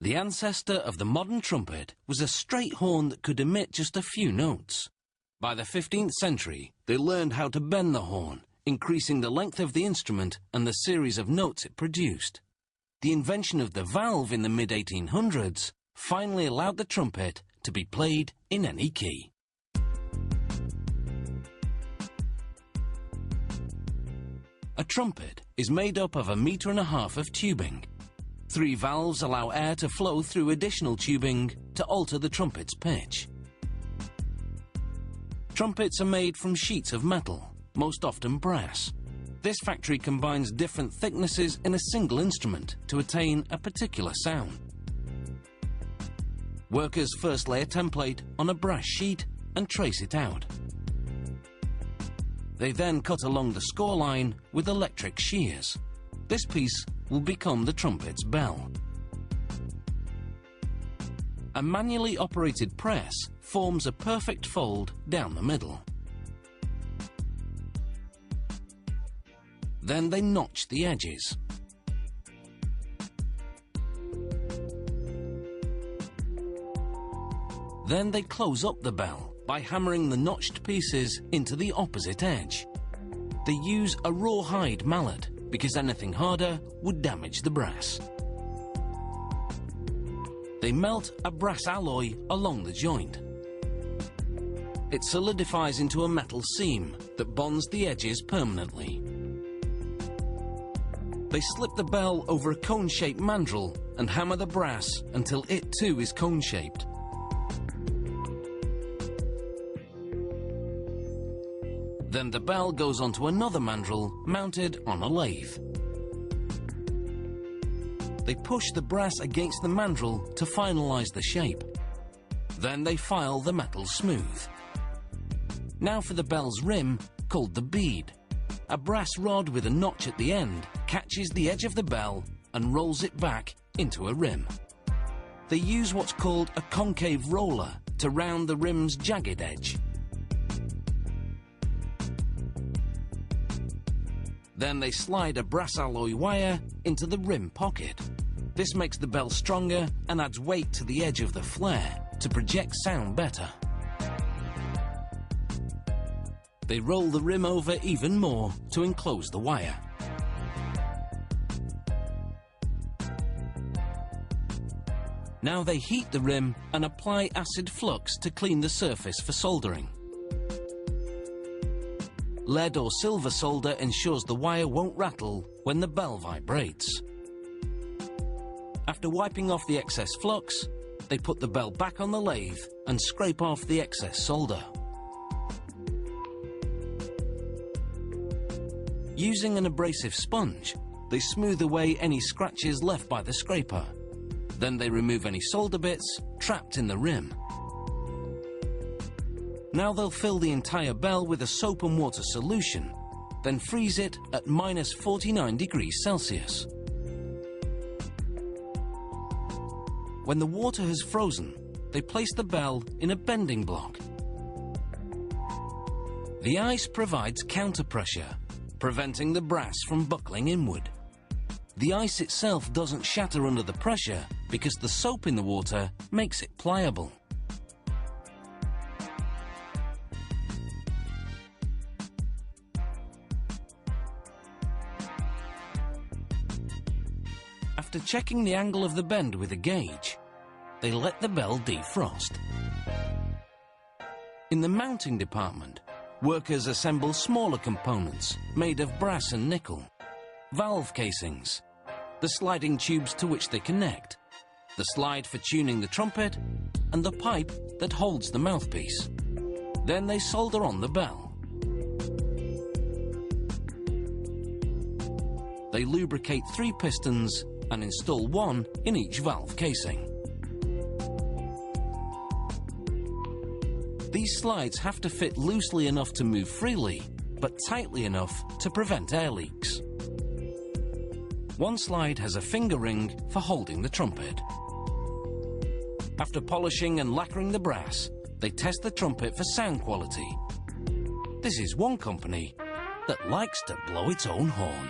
The ancestor of the modern trumpet was a straight horn that could emit just a few notes. By the 15th century, they learned how to bend the horn, increasing the length of the instrument and the series of notes it produced. The invention of the valve in the mid-1800s finally allowed the trumpet to be played in any key. A trumpet is made up of 1.5 meters of tubing. 3 valves allow air to flow through additional tubing to alter the trumpet's pitch. Trumpets are made from sheets of metal, most often brass. This factory combines different thicknesses in a single instrument to attain a particular sound. Workers first lay a template on a brass sheet and trace it out. They then cut along the score line with electric shears. This piece will become the trumpet's bell. A manually operated press forms a perfect fold down the middle. Then they notch the edges. Then they close up the bell by hammering the notched pieces into the opposite edge. They use a rawhide mallet because anything harder would damage the brass. They melt a brass alloy along the joint. It solidifies into a metal seam that bonds the edges permanently. They slip the bell over a cone-shaped mandrel and hammer the brass until it too is cone-shaped. Then the bell goes onto another mandrel mounted on a lathe. They push the brass against the mandrel to finalize the shape. Then they file the metal smooth. Now for the bell's rim, called the bead. A brass rod with a notch at the end catches the edge of the bell and rolls it back into a rim. They use what's called a concave roller to round the rim's jagged edge. Then they slide a brass alloy wire into the rim pocket. This makes the bell stronger and adds weight to the edge of the flare to project sound better. They roll the rim over even more to enclose the wire. Now they heat the rim and apply acid flux to clean the surface for soldering. Lead or silver solder ensures the wire won't rattle when the bell vibrates. After wiping off the excess flux, they put the bell back on the lathe and scrape off the excess solder. Using an abrasive sponge, they smooth away any scratches left by the scraper. Then they remove any solder bits trapped in the rim. Now they'll fill the entire bell with a soap and water solution, then freeze it at -49 degrees Celsius. When the water has frozen, they place the bell in a bending block. The ice provides counter-pressure, preventing the brass from buckling inward. The ice itself doesn't shatter under the pressure because the soap in the water makes it pliable. After checking the angle of the bend with a gauge, they let the bell defrost. In the mounting department, workers assemble smaller components made of brass and nickel, valve casings, the sliding tubes to which they connect, the slide for tuning the trumpet, and the pipe that holds the mouthpiece. Then they solder on the bell. They lubricate 3 pistons and install 1 in each valve casing. These slides have to fit loosely enough to move freely, but tightly enough to prevent air leaks. 1 slide has a finger ring for holding the trumpet. After polishing and lacquering the brass, they test the trumpet for sound quality. This is one company that likes to blow its own horn.